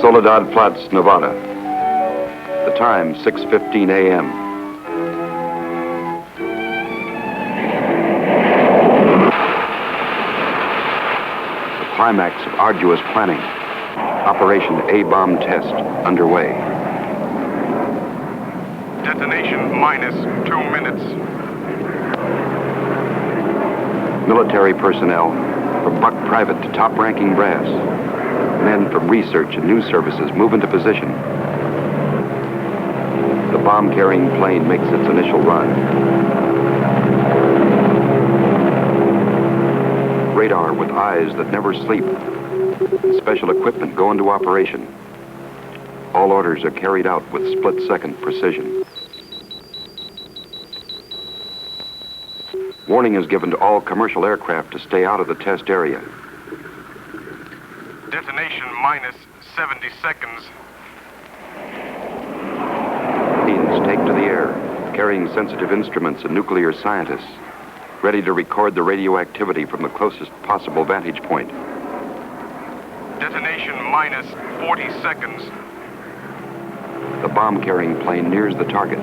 Soledad Flats, Nevada. The time, 6:15 a.m. The climax of arduous planning. Operation A-bomb test underway. Detonation minus 2 minutes. Military personnel, from buck private to top-ranking brass. Men from research and news services move into position. The bomb-carrying plane makes its initial run. Radar with eyes that never sleep. Special equipment go into operation. All orders are carried out with split-second precision. Warning is given to all commercial aircraft to stay out of the test area. Detonation minus 70 seconds. Planes take to the air, carrying sensitive instruments and nuclear scientists, ready to record the radioactivity from the closest possible vantage point. Detonation minus 40 seconds. The bomb-carrying plane nears the target.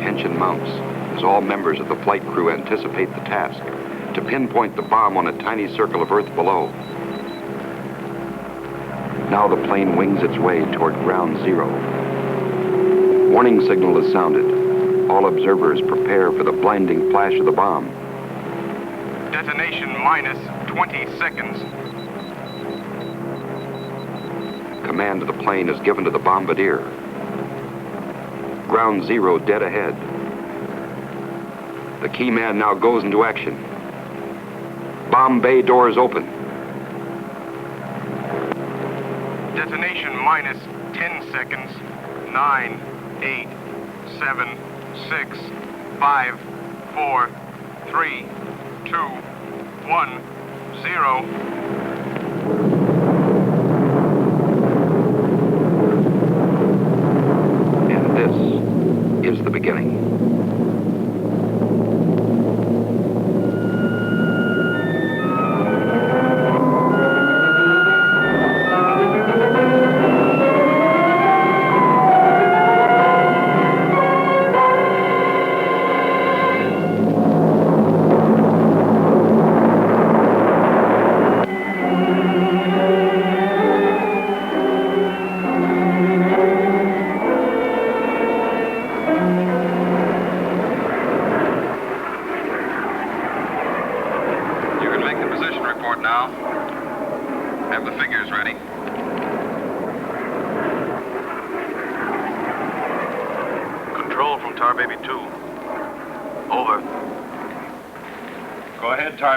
Tension mounts as all members of the flight crew anticipate the task to pinpoint the bomb on a tiny circle of Earth below. Now the plane wings its way toward ground zero. Warning signal is sounded. All observers prepare for the blinding flash of the bomb. Detonation minus 20 seconds. Command of the plane is given to the bombardier. Ground zero dead ahead. The key man now goes into action. Bomb bay doors open. Detonation minus 10 seconds. 9, 8, 7, 6, 5, 4, 3, 2, 1, 0. And this is the beginning.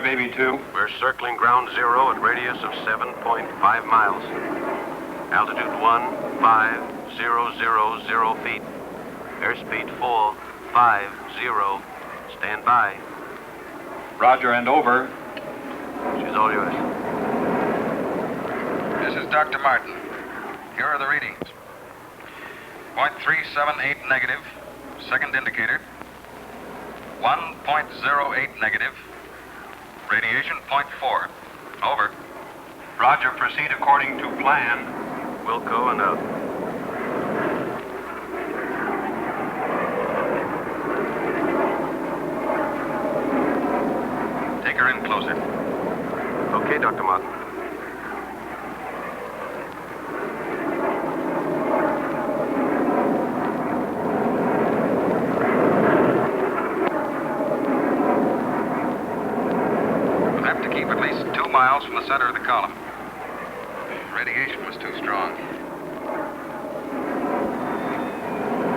Baby 2. We're circling ground zero at radius of 7.5 miles. Altitude 15,000 feet. Airspeed 450. Stand by. Roger and over. She's all yours. This is Dr. Martin. Here are the readings. 0.378 negative. Second indicator. 1.08 negative. Radiation 0.4. Over. Roger, proceed according to plan. Wilco and out. Take her in closer. Okay, Dr. Martin. Miles from the center of the column. Radiation was too strong.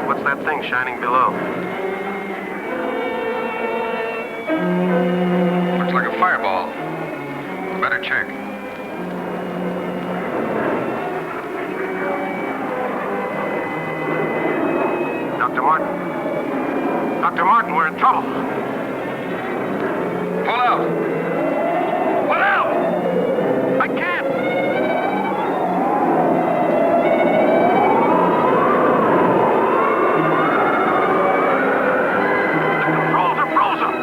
What's that thing shining below? Looks like a fireball. Better check. Dr. Martin. Dr. Martin, we're in trouble. Pull out. Pull out! I can't! The controls are frozen!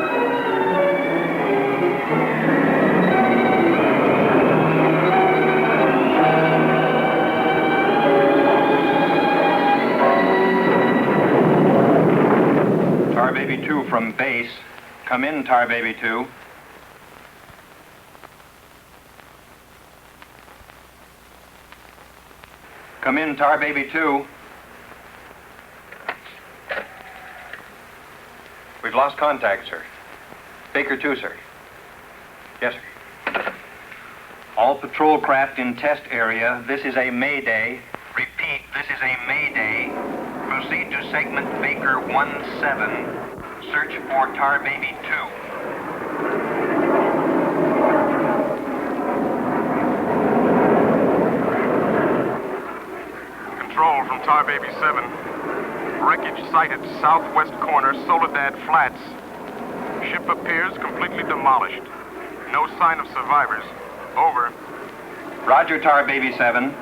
from base. Come in, Tar Baby 2. Come in, Tar Baby 2. We've lost contact, sir. Baker 2, sir. Yes, sir. All patrol craft in test area. This is a Mayday. Repeat, this is a Mayday. Proceed to segment Baker 17. Search for Tar Baby 2. Control from Tar Baby 7. Wreckage sighted southwest corner, Soledad Flats. Ship appears completely demolished. No sign of survivors. Over. Roger, Tar Baby 7.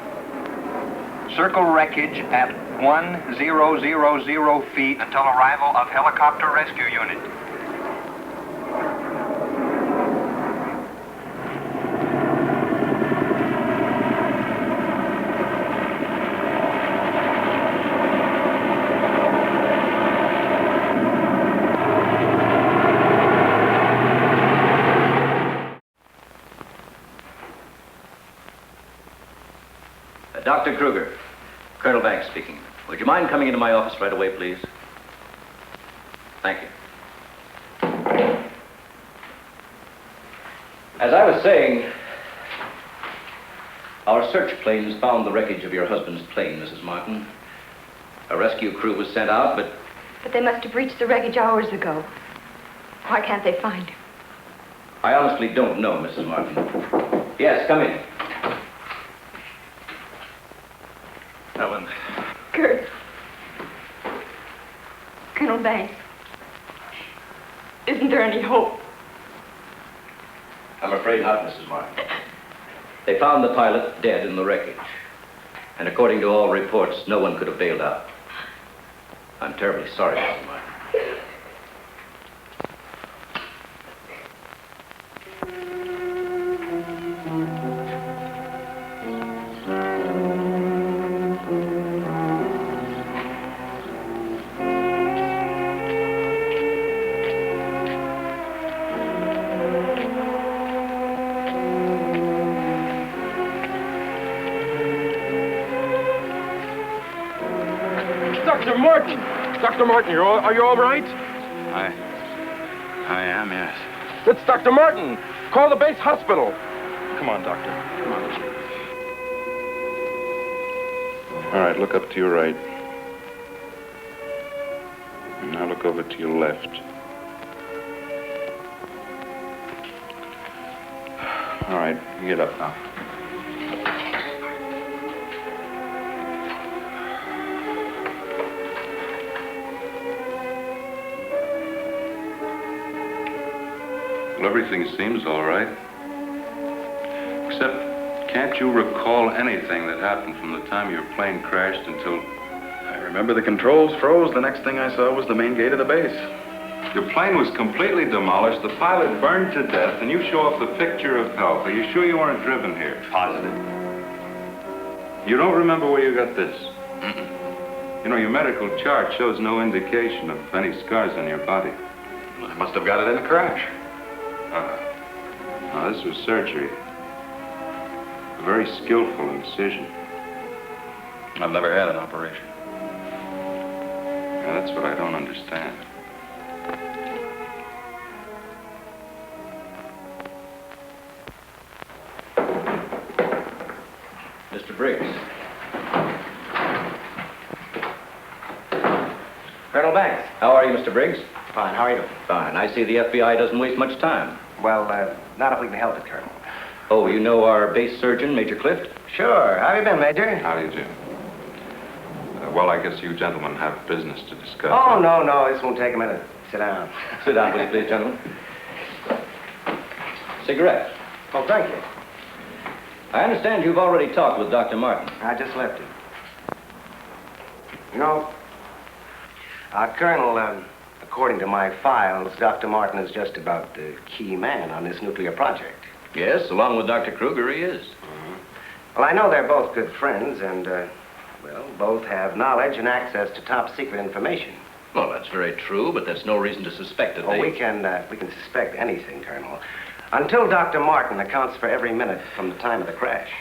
Circle wreckage at 1000 feet until arrival of helicopter rescue unit. Dr. Kruger, Colonel Banks speaking. Would you mind coming into my office right away, please? Thank you. As I was saying, our search planes found the wreckage of your husband's plane, Mrs. Martin. A rescue crew was sent out, but... But they must have reached the wreckage hours ago. Why can't they find him? I honestly don't know, Mrs. Martin. Yes, come in. Helen. Kurt. Colonel Banks. Isn't there any hope? I'm afraid not, Mrs. Martin. They found the pilot dead in the wreckage. And according to all reports, no one could have bailed out. I'm terribly sorry, Mrs. Martin. Dr. Martin, are you all right? I am, yes. It's Dr. Martin. Call the base hospital. Come on, Doctor. Come on. All right, look up to your right. And now look over to your left. All right, you get up now. Well, everything seems all right. Except, can't you recall anything that happened from the time your plane crashed until... I remember the controls froze. The next thing I saw was the main gate of the base. Your plane was completely demolished, the pilot burned to death, and you show off the picture of health. Are you sure you weren't driven here? Positive. You don't remember where you got this? Mm-mm. You know, your medical chart shows no indication of any scars on your body. Well, I must have got it in a crash. Now, this was surgery. A very skillful incision. I've never had an operation. Now, that's what I don't understand. Mr. Briggs. Colonel Banks. How are you, Mr. Briggs? Fine, how are you? Fine. I see the FBI doesn't waste much time. Well, not if we can help it, Colonel. Oh, you know our base surgeon, Major Clift? Sure. How have you been, Major? How do you do? Well, I guess you gentlemen have business to discuss. Oh, no. This won't take a minute. Sit down. Sit down, please, gentlemen. Cigarette. Oh, thank you. I understand you've already talked with Dr. Martin. I just left him. You know, Colonel, according to my files, Dr. Martin is just about the key man on this nuclear project. Yes, along with Dr. Kruger, he is. Well, I know they're both good friends and, well, both have knowledge and access to top secret information. Well, that's very true, but that's no reason to suspect that Oh, we can suspect anything, Colonel. Until Dr. Martin accounts for every minute from the time of the crash.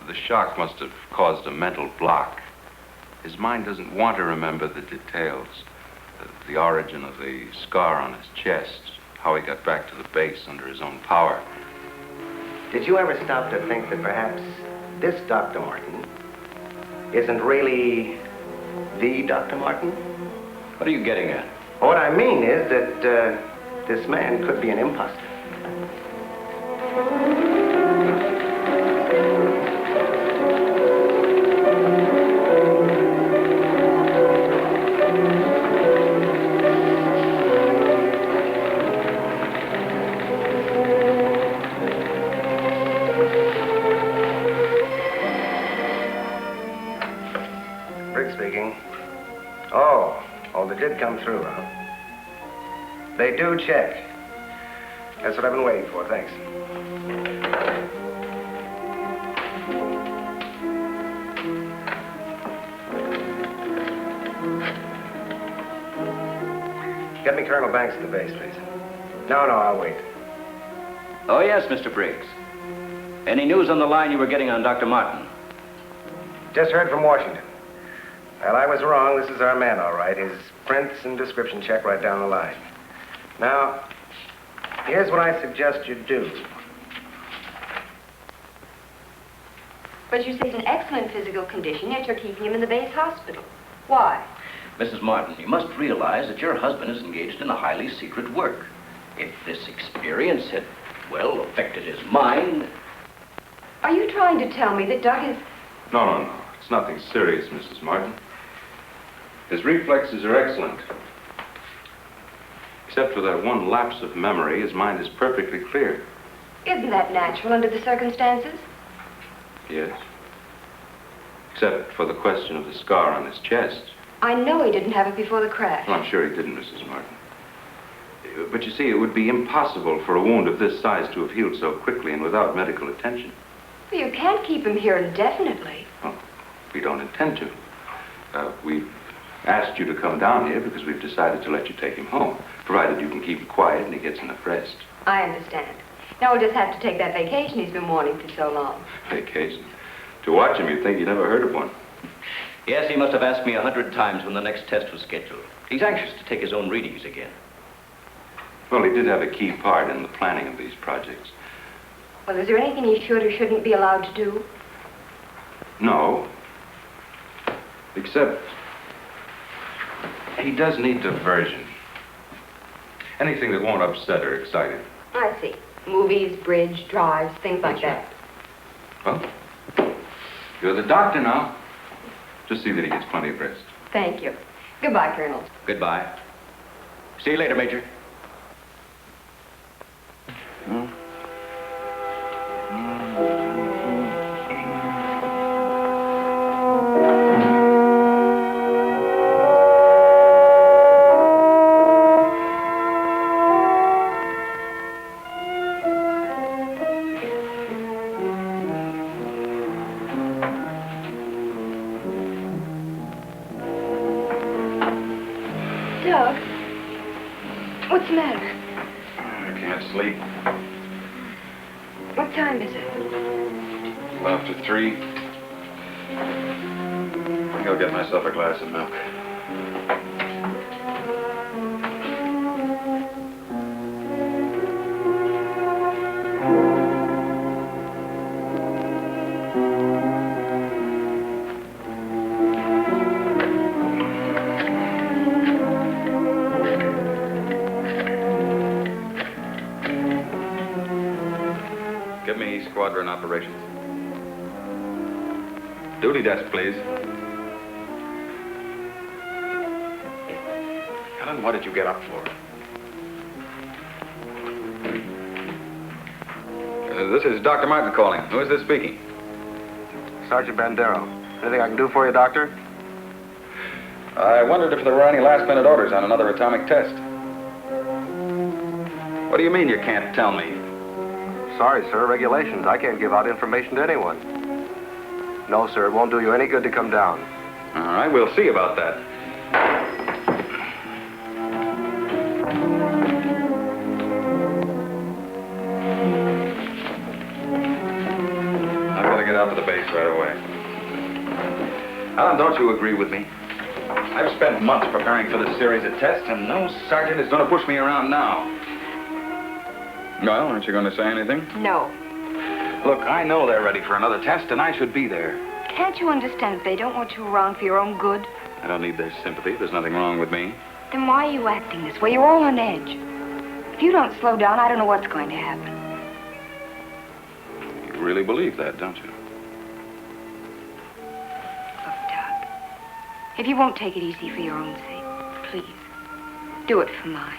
The shock must have caused a mental block. His mind doesn't want to remember the details. The origin of the scar on his chest, how he got back to the base under his own power. Did you ever stop to think that perhaps this Dr. Martin isn't really the Dr. Martin? What are you getting at? What I mean is that this man could be an imposter. Briggs speaking. Oh, they did come through, huh? They do check. That's what I've been waiting for, thanks. Get me Colonel Banks at the base, please. No, I'll wait. Oh, yes, Mr. Briggs. Any news on the line you were getting on Dr. Martin? Just heard from Washington. Well, I was wrong. This is our man, all right. His prints and description check right down the line. Now, here's what I suggest you do. But you say he's in excellent physical condition, yet you're keeping him in the base hospital. Why? Mrs. Martin, you must realize that your husband is engaged in a highly secret work. If this experience had, well, affected his mind... Are you trying to tell me that Doug is... No. It's nothing serious, Mrs. Martin. His reflexes are excellent. Except for that one lapse of memory, his mind is perfectly clear. Isn't that natural under the circumstances? Yes. Except for the question of the scar on his chest. I know he didn't have it before the crash. Well, I'm sure he didn't, Mrs. Martin. But you see, it would be impossible for a wound of this size to have healed so quickly and without medical attention. Well, you can't keep him here indefinitely. Well, we don't intend to. We've asked you to come down here because we've decided to let you take him home, provided you can keep him quiet and he gets enough rest. I understand. Now we'll just have to take that vacation he's been wanting for so long. Vacation? To watch him, you'd think you never heard of one. Yes, he must have asked me 100 times when the next test was scheduled. He's anxious to take his own readings again. Well, he did have a key part in the planning of these projects. Well, is there anything he should or shouldn't be allowed to do? No. Except he does need diversion. Anything that won't upset or excite him. I see. Movies, bridge, drives, things like that. Well, you're the doctor now. Just see that he gets plenty of rest. Thank you. Goodbye, Colonel. Goodbye. See you later, Major. Doug, what's the matter? I can't sleep. What time is it? Well, after 3. I think I'll get myself a glass of milk. Give me squadron operations. Duty desk, please. Helen, what did you get up for? This is Dr. Martin calling. Who is this speaking? Sergeant Bandero. Anything I can do for you, Doctor? I wondered if there were any last-minute orders on another atomic test. What do you mean you can't tell me? Sorry, sir. Regulations. I can't give out information to anyone. No, sir. It won't do you any good to come down. All right, we'll see about that. case right away. Alan, don't you agree with me? I've spent months preparing for this series of tests, and no sergeant is going to push me around now. Well, aren't you going to say anything? No. Look, I know they're ready for another test, and I should be there. Can't you understand that they don't want you around for your own good? I don't need their sympathy. There's nothing wrong with me. Then why are you acting this way? You're all on edge. If you don't slow down, I don't know what's going to happen. You really believe that, don't you? Look, Doc, if you won't take it easy for your own sake, please, do it for mine.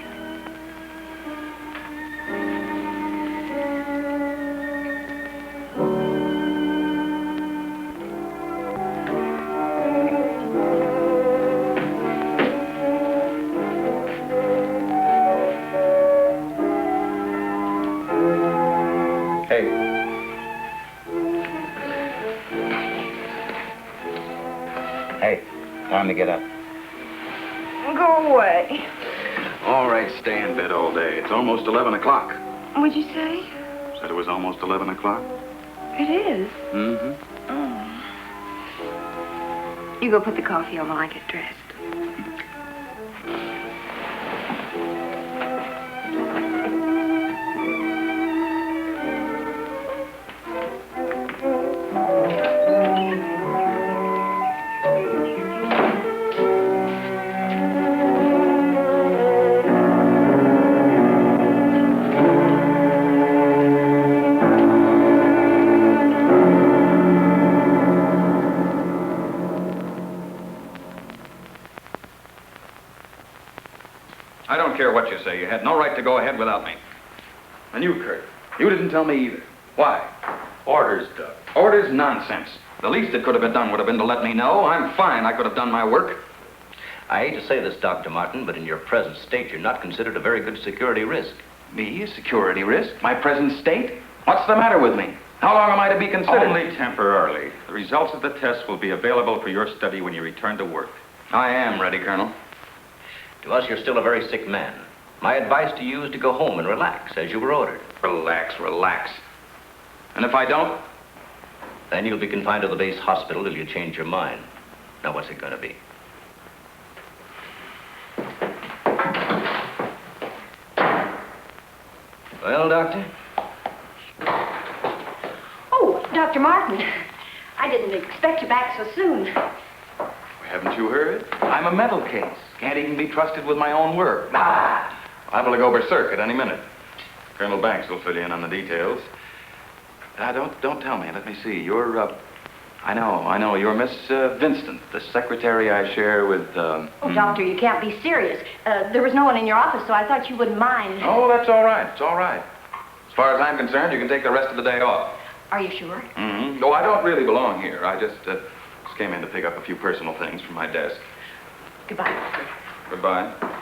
Time to get up. Go away. All right, stay in bed all day. It's almost 11 o'clock. What'd you say? Said it was almost 11 o'clock. It is? Mm-hmm. Oh. You go put the coffee on while I get dressed. I don't care what you say. You had no right to go ahead without me. And you, Kurt, you didn't tell me either. Why? Orders, Doug. Orders? Nonsense. The least that could have been done would have been to let me know. I'm fine. I could have done my work. I hate to say this, Dr. Martin, but in your present state, you're not considered a very good security risk. Me, a security risk? My present state? What's the matter with me? How long am I to be considered? Only temporarily. The results of the test will be available for your study when you return to work. I am ready, Colonel. To us, you're still a very sick man. My advice to you is to go home and relax, as you were ordered. Relax, relax. And if I don't? Then you'll be confined to the base hospital till you change your mind. Now, what's it going to be? Well, Doctor? Oh, Dr. Martin. I didn't expect you back so soon. Haven't you heard? I'm a mental case. Can't even be trusted with my own work. Liable to go berserk at any minute. Colonel Banks will fill you in on the details. Don't tell me. Let me see. You're, I know. You're Miss Vincent, the secretary I share with, Oh, Doctor, you can't be serious. There was no one in your office, so I thought you wouldn't mind. Oh, that's all right. It's all right. As far as I'm concerned, you can take the rest of the day off. Are you sure? Mm-hmm. No, I don't really belong here. I just came in to pick up a few personal things from my desk. Goodbye, Doctor. Goodbye.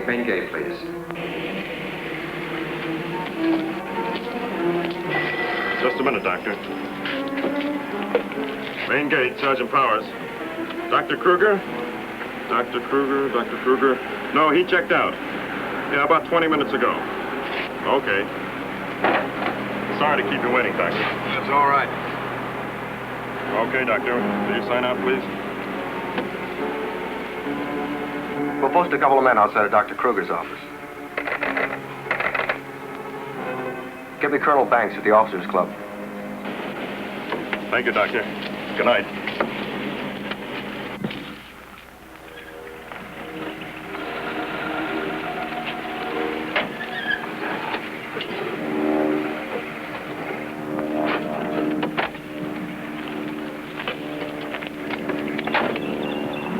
Main gate, please. Just a minute, Doctor. Main gate, Sergeant Powers. Dr. Kruger? Dr. Kruger, Dr. Kruger. No, he checked out. Yeah, about 20 minutes ago. Okay. Sorry to keep you waiting, Doctor. That's all right. Okay, Doctor. Will you sign out, please? We'll post a couple of men outside of Dr. Kruger's office. Give me Colonel Banks at the Officers Club. Thank you, Doctor. Good night.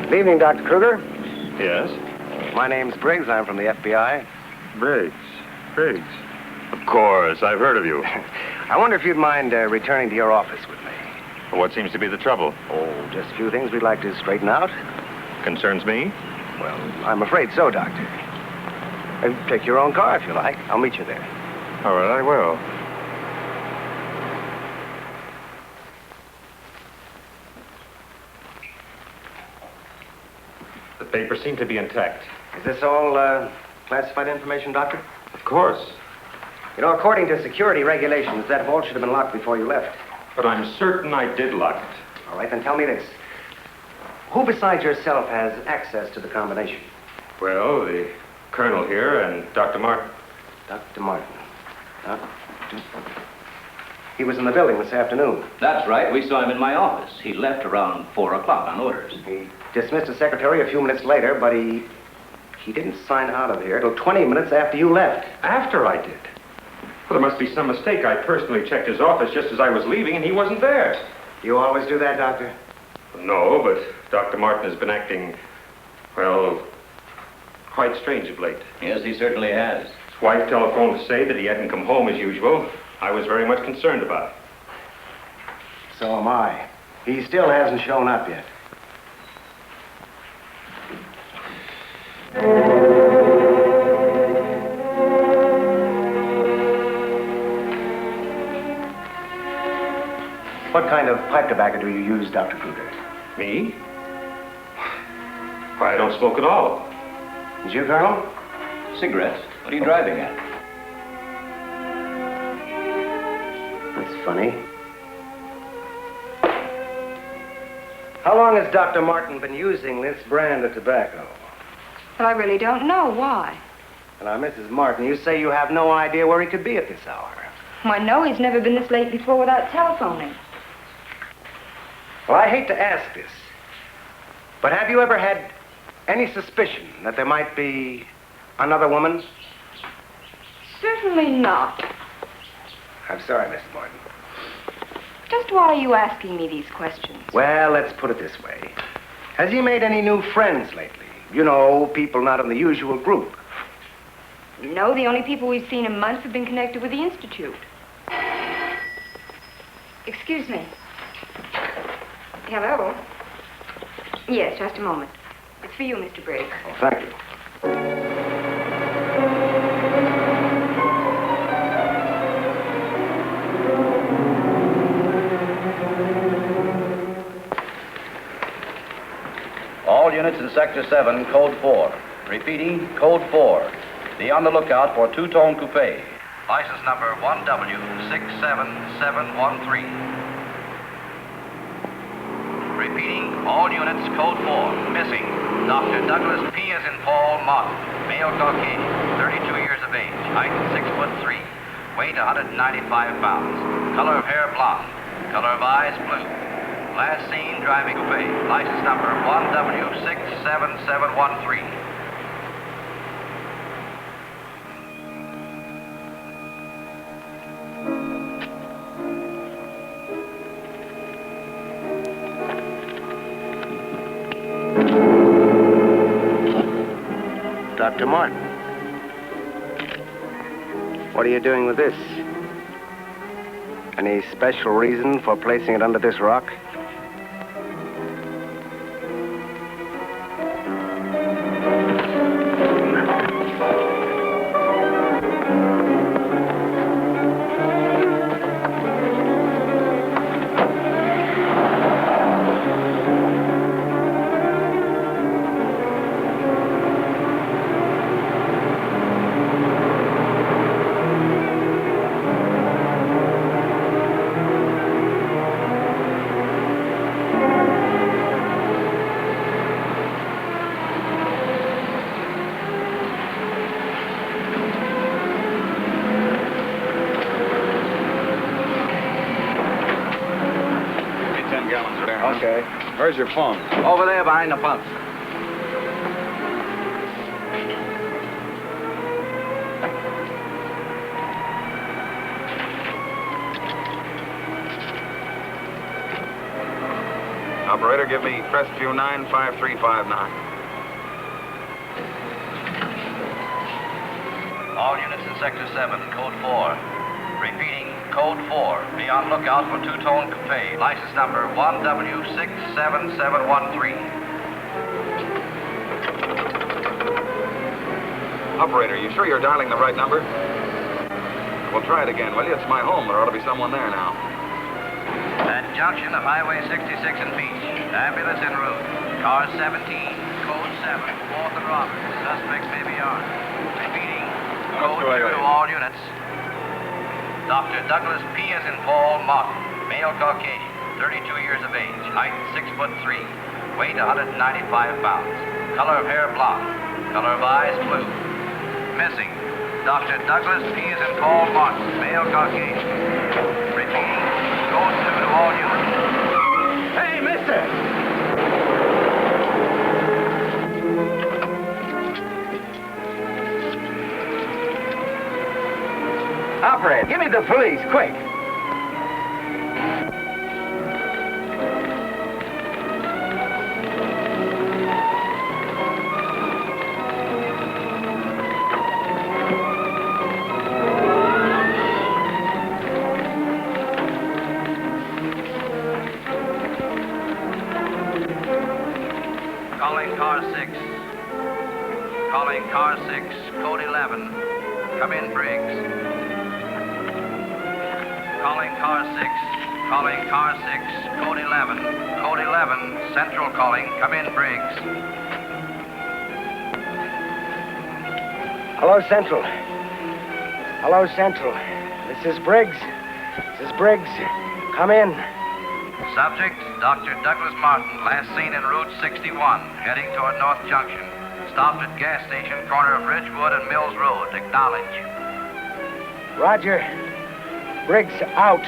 Good evening, Dr. Kruger. Yes? My name's Briggs. I'm from the FBI. Briggs. Briggs. Of course. I've heard of you. I wonder if you'd mind returning to your office with me. What seems to be the trouble? Oh, just a few things we'd like to straighten out. Concerns me? Well, I'm afraid so, Doctor. Take your own car if you like. I'll meet you there. All right, I will. The papers seem to be intact. Is this all classified information, Doctor? Of course. You know, according to security regulations, that vault should have been locked before you left. But I'm certain I did lock it. All right, then tell me this. Who besides yourself has access to the combination? Well, the colonel here and Dr. Martin. Dr. Martin. He was in the building this afternoon. That's right. We saw him in my office. He left around 4 o'clock on orders. He dismissed the secretary a few minutes later, but he didn't sign out of here till 20 minutes after you left. After I did. Well, there must be some mistake. I personally checked his office just as I was leaving, and he wasn't there. You always do that, Doctor? No, but Dr. Martin has been acting, well, quite strange of late. Yes, he certainly has. His wife telephoned to say that he hadn't come home as usual. I was very much concerned about it. So am I. He still hasn't shown up yet. What kind of pipe tobacco do you use, Dr. Kruger? Me? Why, I don't smoke at all. Is you, Colonel? Cigarettes? What are you driving at? That's funny. How long has Dr. Martin been using this brand of tobacco? But I really don't know. Why? Now, Mrs. Martin, you say you have no idea where he could be at this hour. Why, no, he's never been this late before without telephoning. Well, I hate to ask this, but have you ever had any suspicion that there might be another woman? Certainly not. I'm sorry, Mrs. Martin. Just why are you asking me these questions? Well, let's put it this way. Has he made any new friends lately? You know, people not in the usual group. No, the only people we've seen in months have been connected with the Institute. Excuse me. Hello? Yes, just a moment. It's for you, Mr. Briggs. Oh, thank you. All units in Sector 7, Code 4. Repeating, Code 4. Be on the lookout for two-tone coupe. License number 1W67713. Repeating, all units, Code 4. Missing, Dr. Douglas P. as in Paul Martin, male Caucasian, 32 years of age, height 6'3", weight 195 pounds, color of hair blonde, color of eyes blue. Last seen driving coupe. License number 1W67713. Dr. Martin. What are you doing with this? Any special reason for placing it under this rock? Okay. Where's your phone? Over there behind the pump. Operator, give me Crestview 95359. All units in Sector 7, Code 4. Repeating, Code 4. Be on lookout for two-tone coupe. License number 1W67713. Operator, you sure you're dialing the right number? Well, try it again, will you? It's my home. There ought to be someone there now. At junction of Highway 66 and Beach. Ambulance en route. Car 17, Code 7, 4th and Roberts. Suspect may be armed. Repeating, Code 2 to all units. Dr. Douglas P. as in Paul Martin, male Caucasian, 32 years of age, height 6'3", weight 195 pounds, color of hair blonde, color of eyes blue. Missing, Dr. Douglas P. as in Paul Martin, male Caucasian. Repeating, Code 2 to all units. Hey, mister! Operator, give me the police, quick. Calling car 6. Calling car 6, Code 11. Come in, Briggs. Calling car 6. Calling car 6, Code 11. Code 11, Central calling. Come in, Briggs. Hello, Central. Hello, Central. This is Briggs. This is Briggs. Come in. Subject, Dr. Douglas Martin, last seen en Route 61, heading toward North Junction. Stopped at gas station, corner of Ridgewood and Mills Road. Acknowledge. Roger. Briggs out.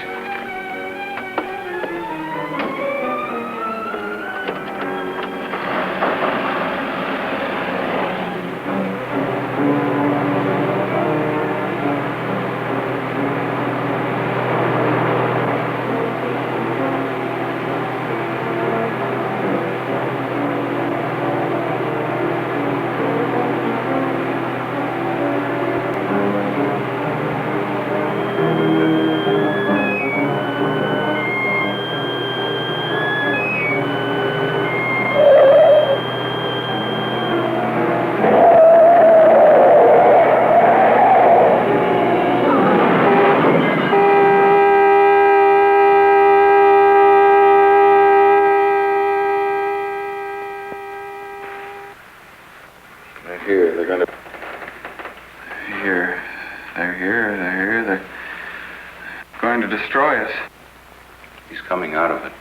He's coming out of it.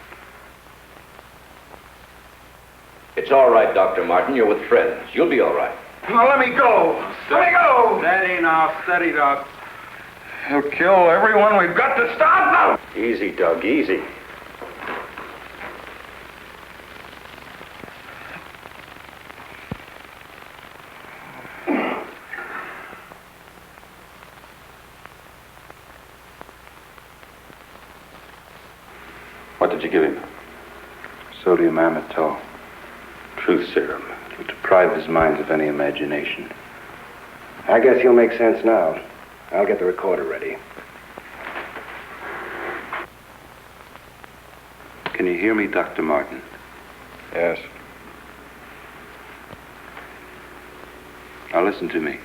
It's all right, Dr. Martin. You're with friends. You'll be all right. Now let me go. Let me go. Steady now, steady, Doc. He'll kill everyone. We've got to stop now. Easy, Doug, easy. What did you give him? Sodium amytal. Truth serum. It will deprive his mind of any imagination. I guess he'll make sense now. I'll get the recorder ready. Can you hear me, Dr. Martin? Yes. Now listen to me.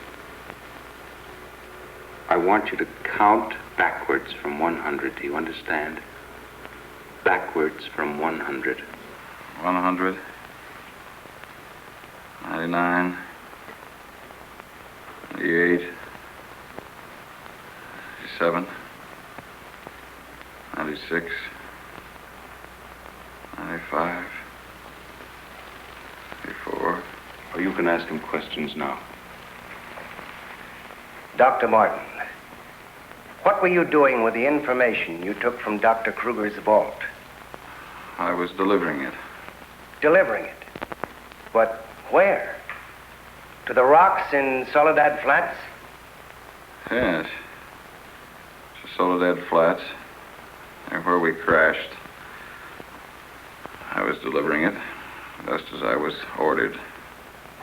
I want you to count backwards from 100. Do you understand? Backwards from 100. 100. 99. 98. 97. 96. 95. 94. Or you can ask him questions now. Dr. Martin, what were you doing with the information you took from Dr. Kruger's vault? I was delivering it. Delivering it? But where? To the rocks in Soledad Flats? Yes. To Soledad Flats. There where we crashed. I was delivering it, just as I was ordered.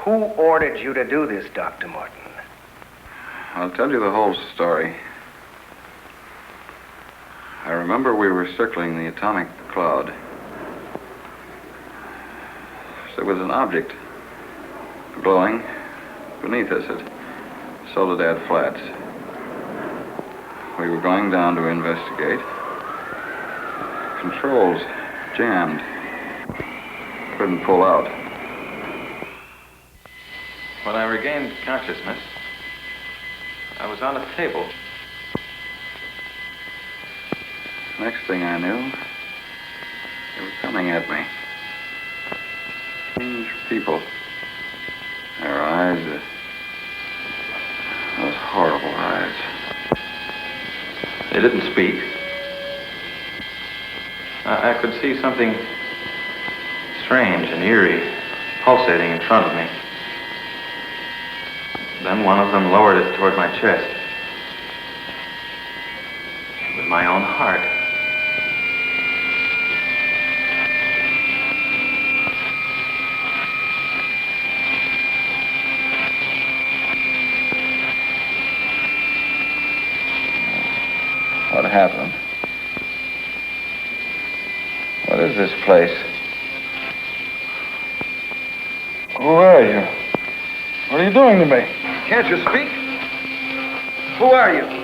Who ordered you to do this, Dr. Martin? I'll tell you the whole story. I remember we were circling the atomic cloud. There was an object glowing beneath us at Soledad Flats. We were going down to investigate. Controls jammed. Couldn't pull out. When I regained consciousness, I was on a table. Next thing I knew, they were coming at me. Strange people. Their eyes, those horrible eyes. They didn't speak. I could see something strange and eerie pulsating in front of me. Then one of them lowered it toward my chest. It was my own heart. What happened? What is this place? Who are you? What are you doing to me? Can't you speak? Who are you?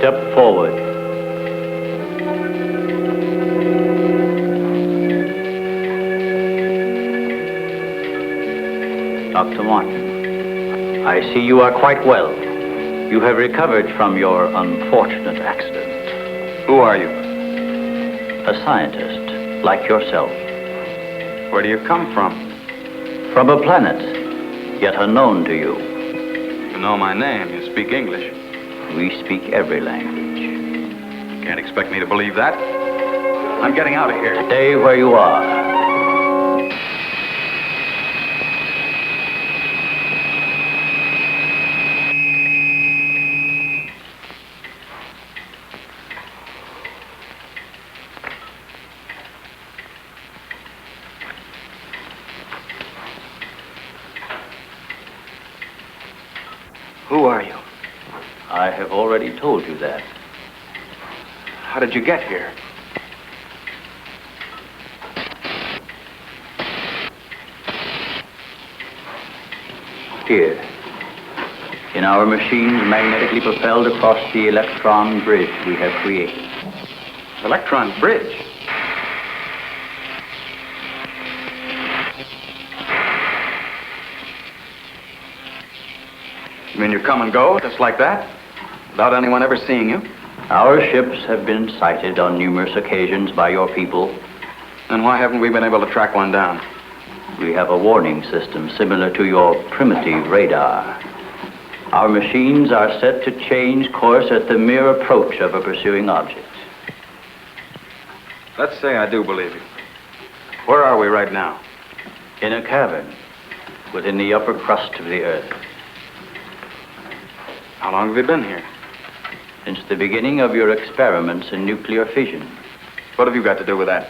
Step forward. Dr. Martin, I see you are quite well. You have recovered from your unfortunate accident. Who are you? A scientist, like yourself. Where do you come from? From a planet, yet unknown to you. You know my name. You speak English. We speak every language. Can't expect me to believe that. I'm getting out of here. Stay where you are. Who are you? I have already told you that. How did you get here? Here. In our machines magnetically propelled across the electron bridge we have created. Electron bridge? You mean you come and go just like that? Without anyone ever seeing you? Our ships have been sighted on numerous occasions by your people. Then why haven't we been able to track one down? We have a warning system similar to your primitive radar. Our machines are set to change course at the mere approach of a pursuing object. Let's say I do believe you. Where are we right now? In a cavern within the upper crust of the Earth. How long have you been here? Since the beginning of your experiments in nuclear fission. What have you got to do with that?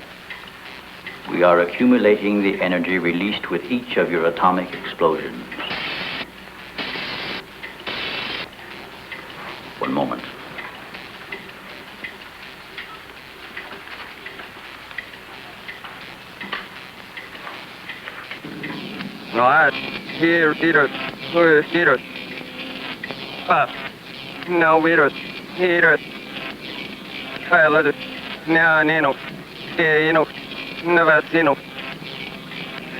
We are accumulating the energy released with each of your atomic explosions. One moment. No, I here, no, virus, here, Kyla, now, Nino, Nino, Navasino,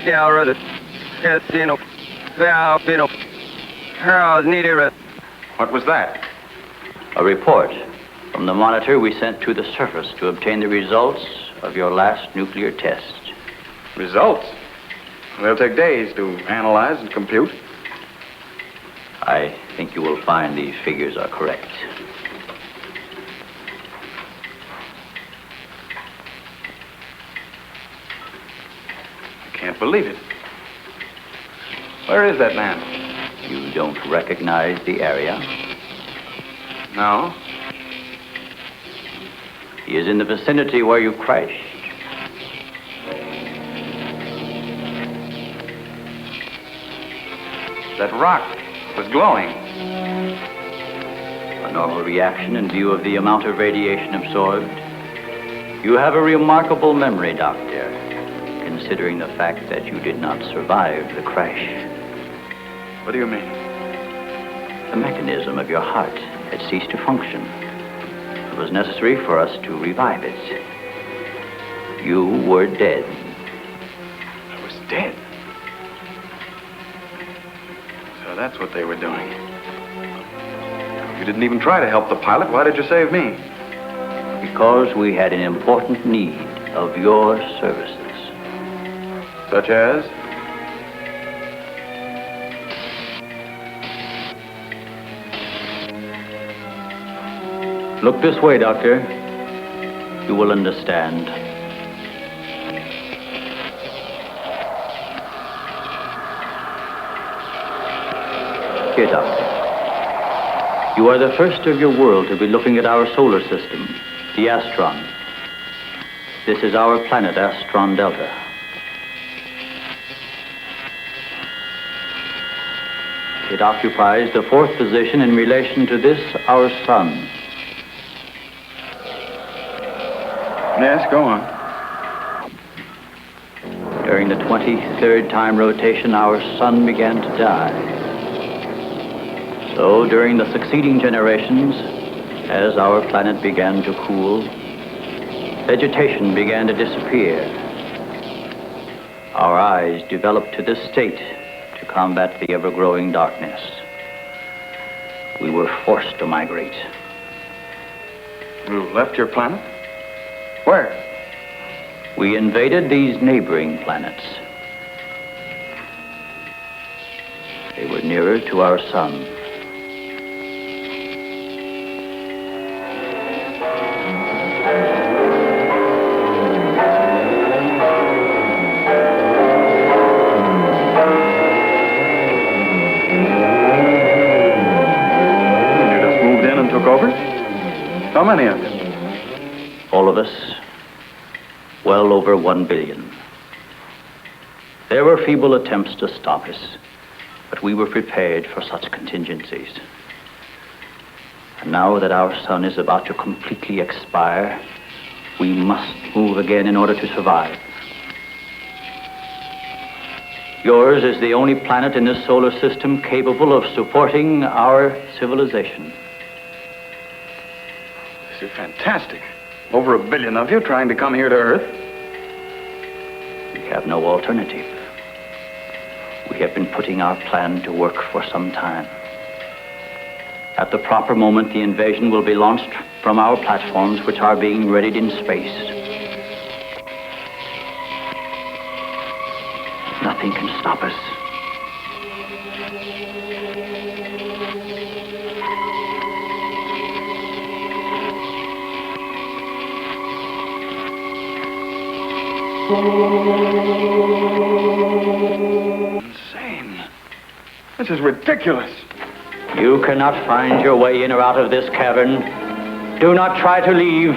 Yarra, Casino, Valpino, Harold, Needed. What was that? A report from the monitor we sent to the surface to obtain the results of your last nuclear test. Results? They'll take days to analyze and compute. I think you will find these figures are correct. I can't believe it. Where is that man? You don't recognize the area? No. He is in the vicinity where you crashed. That rock was glowing. A normal reaction in view of the amount of radiation absorbed. You have a remarkable memory, Doctor, considering the fact that you did not survive the crash. What do you mean? The mechanism of your heart had ceased to function. It was necessary for us to revive it. You were dead. I was dead? So that's what they were doing. You didn't even try to help the pilot. Why did you save me? Because we had an important need of your services. Such as? Look this way, Doctor. You will understand. Here, Doctor. You are the first of your world to be looking at our solar system, the Astron. This is our planet, Astron Delta. It occupies the fourth position in relation to this, our sun. Yes, go on. During the 23rd time rotation, our sun began to die. So, during the succeeding generations, as our planet began to cool, vegetation began to disappear. Our eyes developed to this state to combat the ever-growing darkness. We were forced to migrate. You left your planet? Where? We invaded these neighboring planets. They were nearer to our sun. How many of you? All of us, well over 1 billion. There were feeble attempts to stop us, but we were prepared for such contingencies. And now that our sun is about to completely expire, we must move again in order to survive. Yours is the only planet in this solar system capable of supporting our civilization. This is fantastic. Over 1 billion of you trying to come here to Earth. We have no alternative. We have been putting our plan to work for some time. At the proper moment, the invasion will be launched from our platforms, which are being readied in space. Nothing can stop us. Insane. This is ridiculous. You cannot find your way in or out of this cavern. Do not try to leave.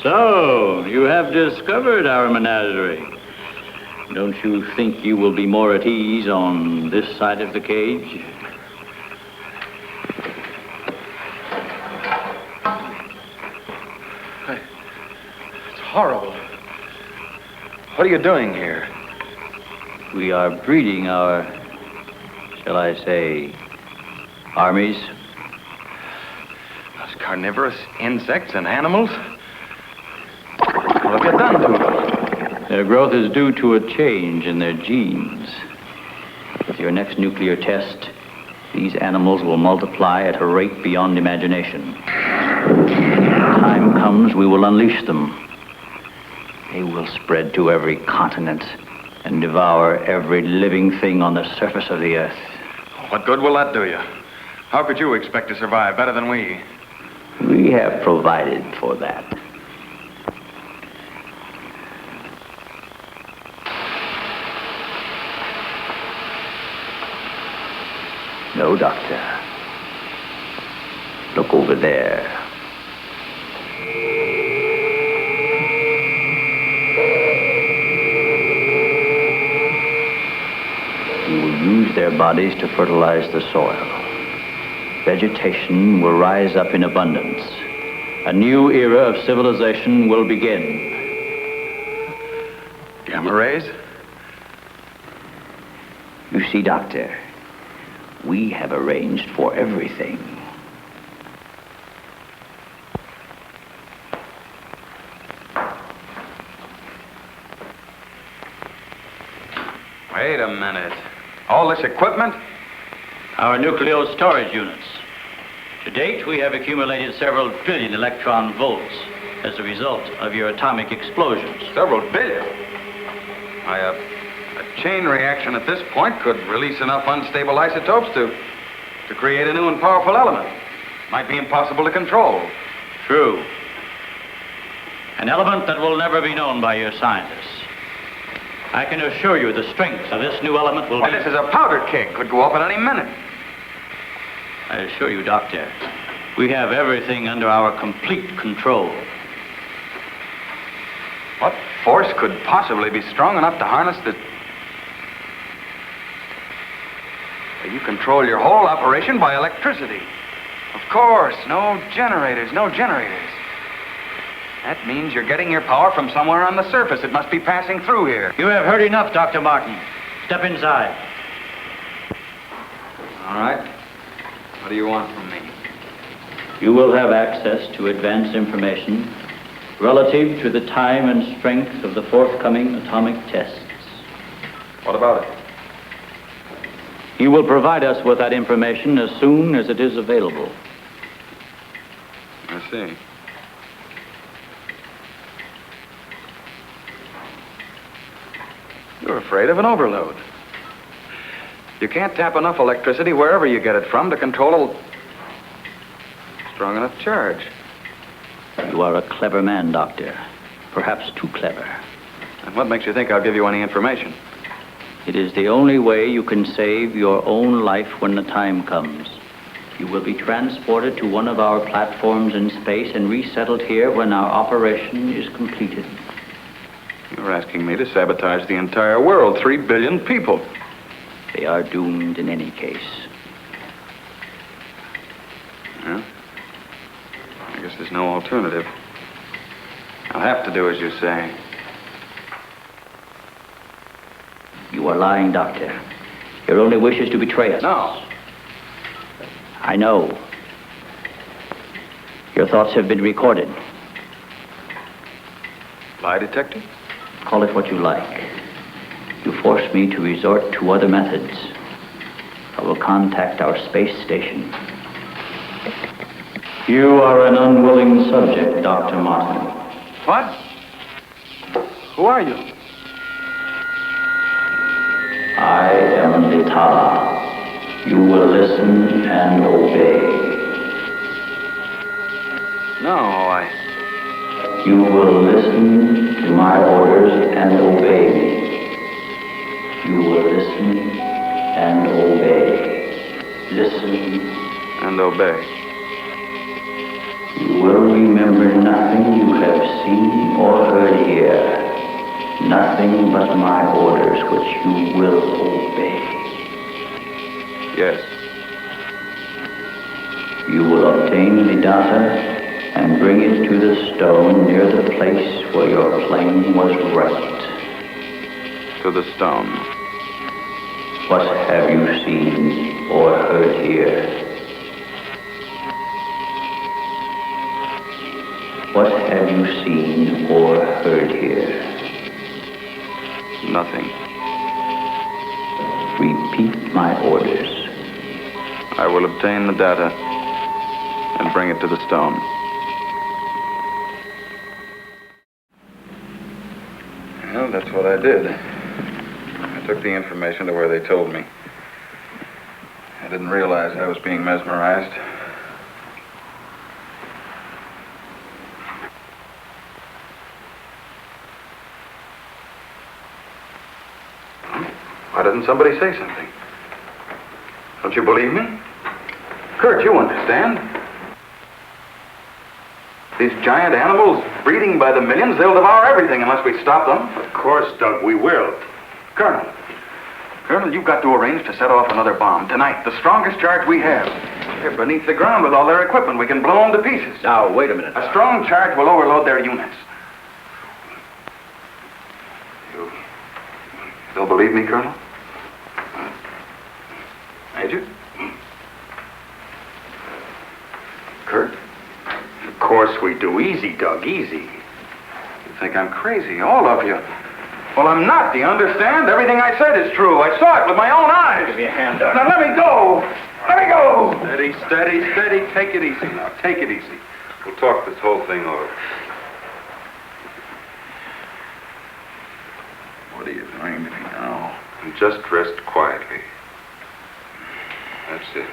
So, you have discovered our menagerie. Don't you think you will be more at ease on this side of the cage? It's horrible. What are you doing here? We are breeding our, shall I say, armies. Those carnivorous insects and animals? What have you done to them? Their growth is due to a change in their genes. With your next nuclear test, these animals will multiply at a rate beyond imagination. When the time comes, we will unleash them. They will spread to every continent and devour every living thing on the surface of the earth. What good will that do you? How could you expect to survive better than we? We have provided for that. No, Doctor. Look over there. We will use their bodies to fertilize the soil. Vegetation will rise up in abundance. A new era of civilization will begin. Gamma rays? You see, Doctor, we have arranged for everything. Wait a minute. All this equipment? Our nuclear storage units. To date, we have accumulated several billion electron volts as a result of your atomic explosions. Several billion? A chain reaction at this point could release enough unstable isotopes to create a new and powerful element. Might be impossible to control. True. An element that will never be known by your scientists. I can assure you the strength of this new element will Why, be... this is a powder keg. Could go off at any minute. I assure you, Doctor, we have everything under our complete control. What force could possibly be strong enough to harness the... You control your whole operation by electricity. Of course, no generators. That means you're getting your power from somewhere on the surface. It must be passing through here. You have heard enough, Dr. Martin. Step inside. All right. What do you want from me? You will have access to advanced information relative to the time and strength of the forthcoming atomic tests. What about it? You will provide us with that information as soon as it is available. I see. You're afraid of an overload. You can't tap enough electricity wherever you get it from to control a strong enough charge. You are a clever man, Doctor. Perhaps too clever. And what makes you think I'll give you any information? It is the only way you can save your own life when the time comes. You will be transported to one of our platforms in space and resettled here when our operation is completed. You're asking me to sabotage the entire world, 3 billion people. They are doomed in any case. Yeah? I guess there's no alternative. I'll have to do as you say. You are lying, Doctor. Your only wish is to betray us. No. I know. Your thoughts have been recorded. Lie detector? Call it what you like. You force me to resort to other methods. I will contact our space station. You are an unwilling subject, Dr. Martin. What? Who are you? I am Vitala. You will listen and obey. No, You will listen to my orders and obey me. You will listen and obey. Listen and obey. You will remember nothing you have seen or heard here. Nothing but my orders which you will obey. Yes. You will obtain the data and bring it to the stone near the place where your plane was wrecked. To the stone. What have you seen or heard here? What have you seen or heard here? Nothing. Repeat my orders. I will obtain the data and bring it to the stone. Well, that's what I did. I took the information to where they told me. I didn't realize I was being mesmerized. Why didn't somebody say something? Don't you believe me? Kurt, you understand. These giant animals breeding by the millions, they'll devour everything unless we stop them. Of course, Doug, we will. Colonel, you've got to arrange to set off another bomb tonight. The strongest charge we have. They're beneath the ground with all their equipment. We can blow them to pieces. Now, wait a minute. A strong charge will overload their units. You don't believe me, Colonel? Major? Kurt? Of course we do. Easy, Doug, easy. You think I'm crazy, all of you. Well, I'm not, do you understand? Everything I said is true. I saw it with my own eyes. Give me a hand, Doug. Now, let me go. Let me go. Steady, steady, steady. Take it easy now. Take it easy. We'll talk this whole thing over. What are you doing to me now? And just rest quietly. That's it.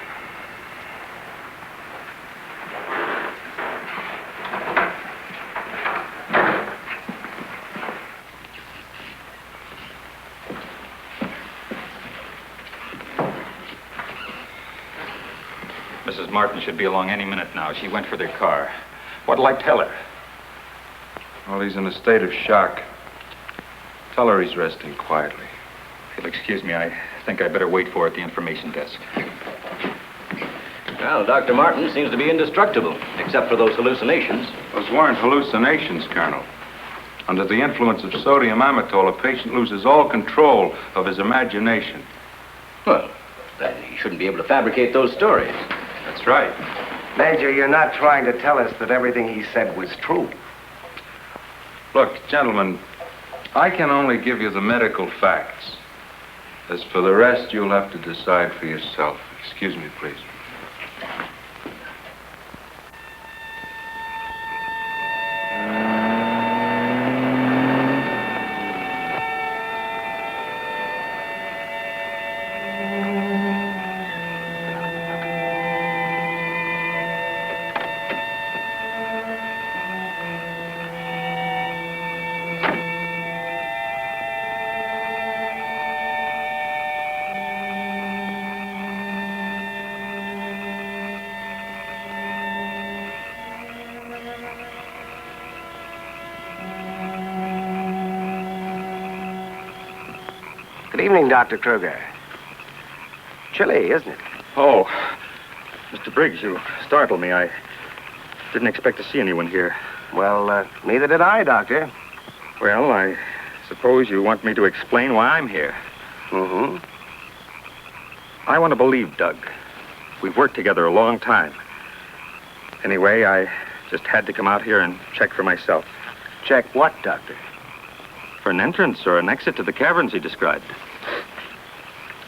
Mrs. Martin should be along any minute now. She went for their car. What'll I tell her? Well, he's in a state of shock. Tell her he's resting quietly. If you'll excuse me, I think I'd better wait for her at the information desk. Well, Dr. Martin seems to be indestructible, except for those hallucinations. Those weren't hallucinations, Colonel. Under the influence of sodium amytal, a patient loses all control of his imagination. Well, then he shouldn't be able to fabricate those stories. That's right. Major, you're not trying to tell us that everything he said was true. Look, gentlemen, I can only give you the medical facts. As for the rest, you'll have to decide for yourself. Excuse me, please. Good evening, Dr. Kruger. Chilly, isn't it? Oh, Mr. Briggs, you startled me. I didn't expect to see anyone here. Well, neither did I, Doctor. Well, I suppose you want me to explain why I'm here. Mm-hmm. I want to believe Doug. We've worked together a long time. Anyway, I just had to come out here and check for myself. Check what, Doctor? For an entrance or an exit to the caverns he described.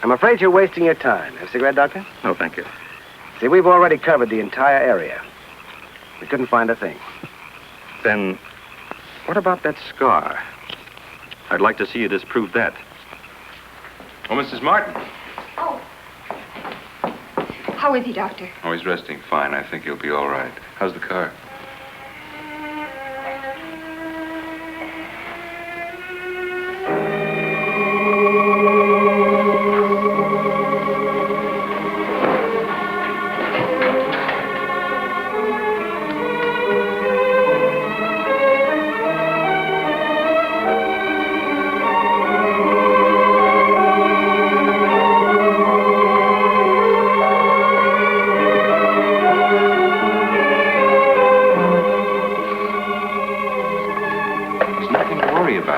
I'm afraid you're wasting your time. Have a cigarette, Doctor? No, thank you. See, we've already covered the entire area. We couldn't find a thing. Then, what about that scar? I'd like to see you disprove that. Oh, Mrs. Martin. Oh. How is he, Doctor? Oh, he's resting fine. I think he'll be all right. How's the car?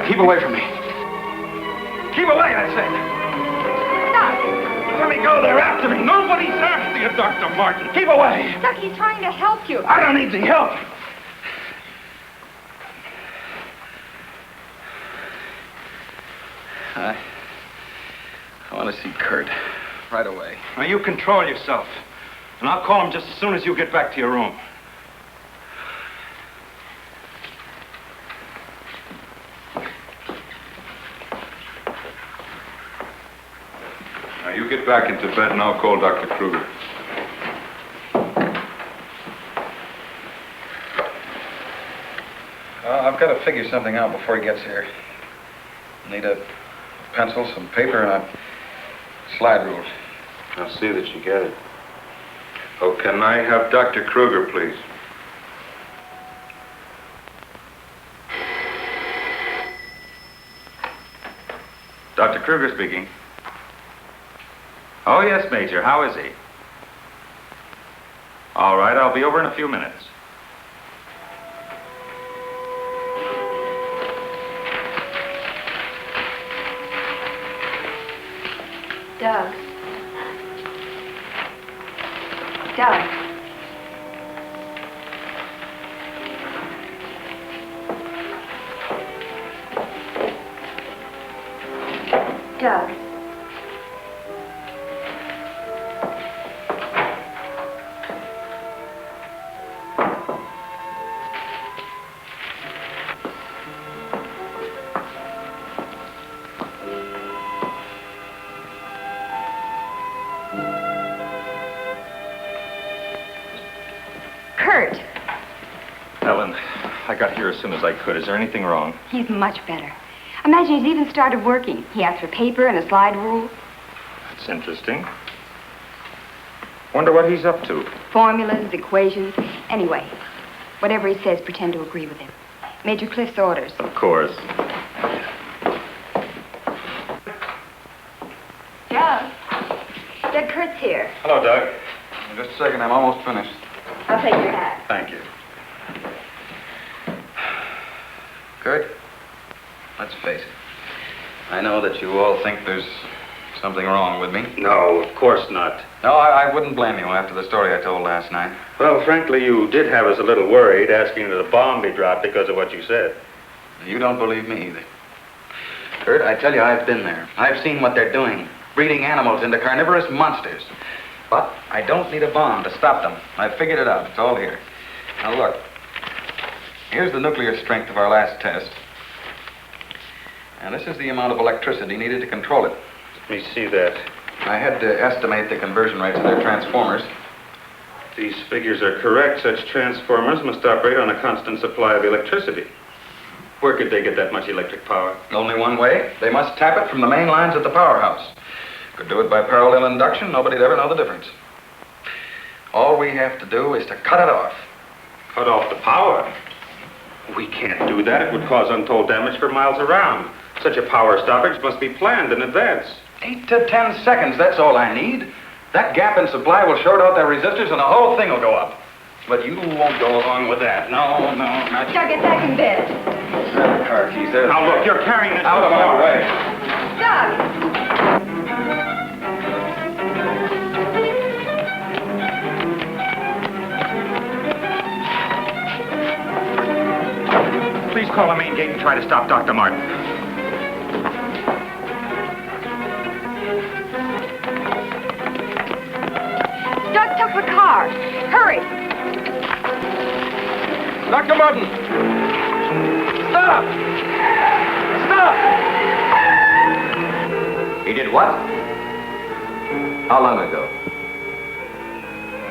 Keep away from me. Keep away, I said. Doc! Let me go. They're after me. Nobody's after you, Dr. Martin. Keep away. Doc, he's trying to help you. I don't need the help. I want to see Kurt right away. Now, you control yourself. And I'll call him just as soon as you get back to your room. Now, you get back into bed and I'll call Dr. Kruger. I've got to figure something out before he gets here. Need a pencil, some paper, and a slide rule. I'll see that you get it. Oh, can I have Dr. Kruger, please? Dr. Kruger speaking. Oh, yes, Major. How is he? All right, I'll be over in a few minutes. Doug. Doug. Doug. Kurt. Ellen, I got here as soon as I could. Is there anything wrong? He's much better. Imagine he's even started working. He asked for paper and a slide rule. That's interesting. Wonder what he's up to. Formulas, equations. Anyway, whatever he says, pretend to agree with him. Major Cliff's orders. Of course. Doug. Doug, Kurt's here. Hello, Doug. Just a second, I'm almost finished. I'll take your hat. Thank you. Kurt, let's face it. I know that you all think there's something wrong with me. No, of course not. No, I wouldn't blame you after the story I told last night. Well, frankly, you did have us a little worried, asking that a bomb be dropped because of what you said. You don't believe me either. Kurt, I tell you, I've been there. I've seen what they're doing, breeding animals into carnivorous monsters. But I don't need a bomb to stop them. I've figured it out. It's all here. Now, look. Here's the nuclear strength of our last test. And this is the amount of electricity needed to control it. Let me see that. I had to estimate the conversion rates of their transformers. These figures are correct. Such transformers must operate on a constant supply of electricity. Where could they get that much electric power? Only one way. They must tap it from the main lines at the powerhouse. Could do it by parallel induction. Nobody'd ever know the difference. All we have to do is to cut it off. Cut off the power? We can't do that. It would cause untold damage for miles around. Such a power stoppage must be planned in advance. 8 to 10 seconds, that's all I need. That gap in supply will short out their resistors and the whole thing will go up. But you won't go along with that. No, not you. Doug, get back in bed. The car keys there. Now look, you're carrying this out of my way. Doug! Please call the main gate and try to stop Dr. Martin. Doug took the car. Hurry. Dr. Martin! Stop! Stop! He did what? How long ago?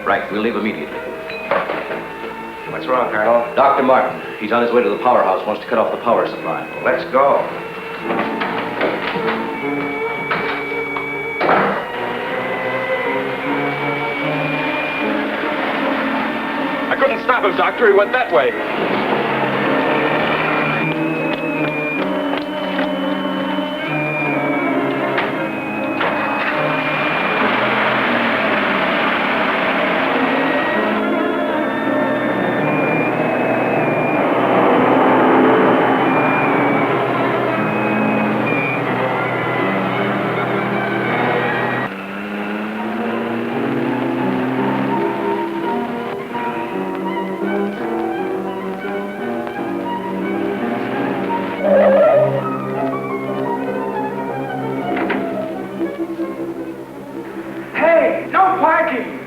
Right, we'll leave immediately. What's wrong, Colonel? Dr. Martin, he's on his way to the powerhouse, wants to cut off the power supply. Let's go. I couldn't stop him, Doctor. He went that way. Hey, no parking!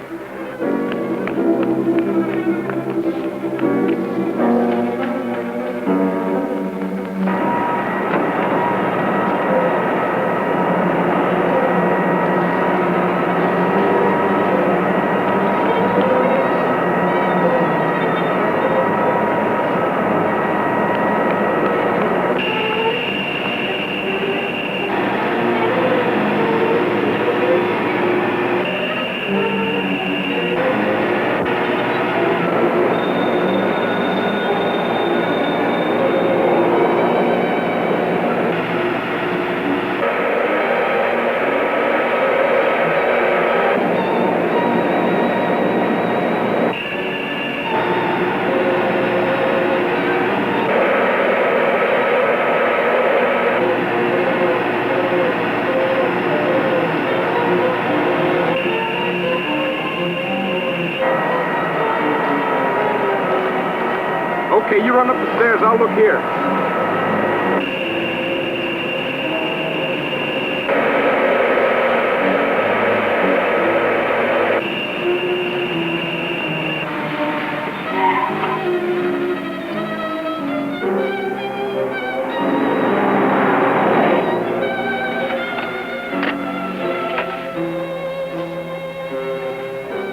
Okay, you run up the stairs. I'll look here.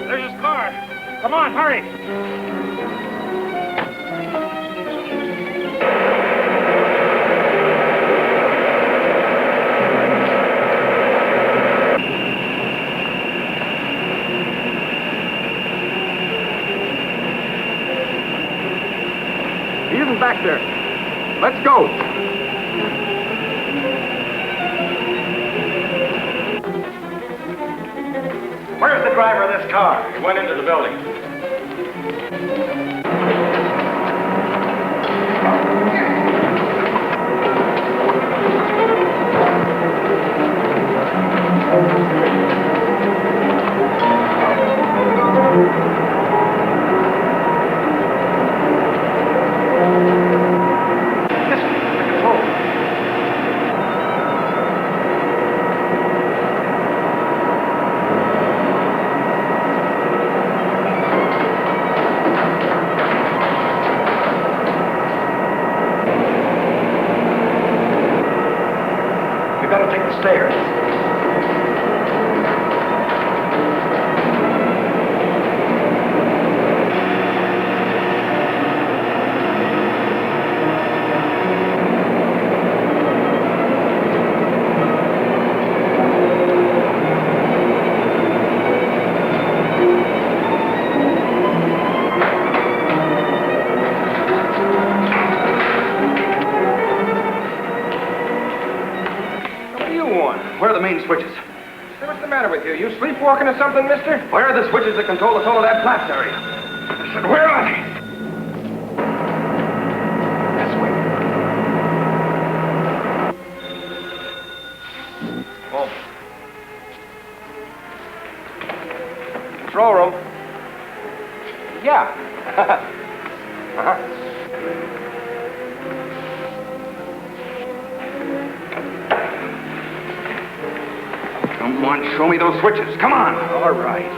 There's his car. Come on, hurry. He isn't back there. Let's go. Where's the driver of this car? He went into the building. Hey, what's the matter with you? You sleepwalking or something, mister? Where are the switches that control the Soledad Flats area? I said, where are they? This way. Whoa. Control room. Yeah. Uh-huh. Come on, show me those switches. Come on. All right.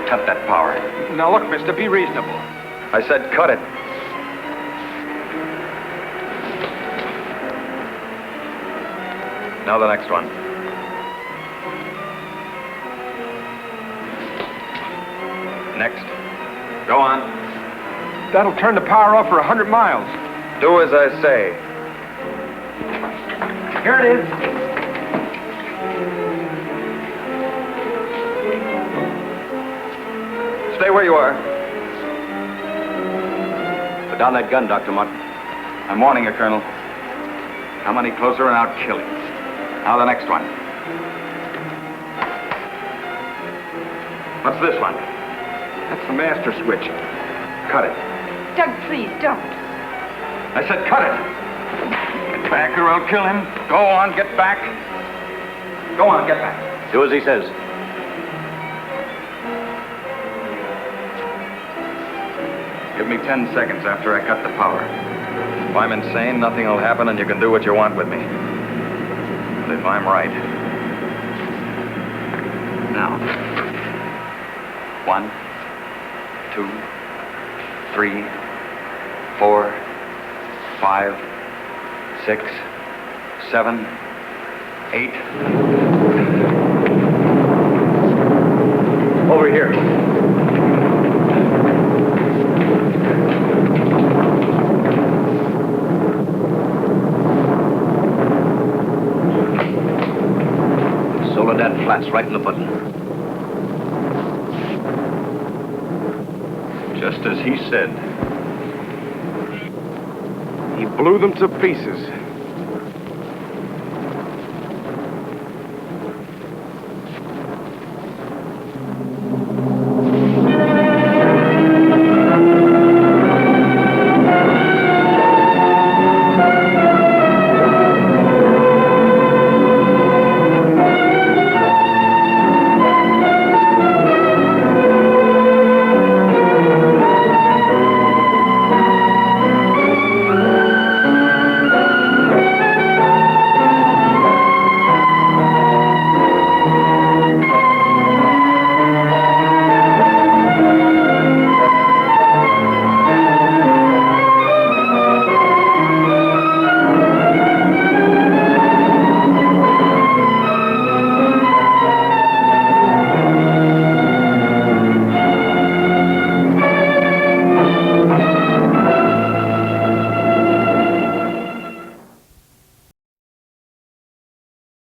Cut that power. Now, look, mister, be reasonable. I said cut it. Now the next one. Next. Go on. That'll turn the power off for 100 miles. Do as I say. Here it is. Stay where you are. Put down that gun, Dr. Martin. I'm warning you, Colonel. Come any closer and I'll kill you. Now the next one. What's this one? That's the master switch. Cut it. Doug, please, don't. I said cut it. Get back or I'll kill him. Go on, get back. Go on, get back. Do as he says. Give me 10 seconds after I cut the power. If I'm insane, nothing will happen and you can do what you want with me. But if I'm right... Now. 1, 2, 3, 4, 5, 6, 7, 8. Over here. Soledad Flats, right in the button. Just as he said. He blew them to pieces.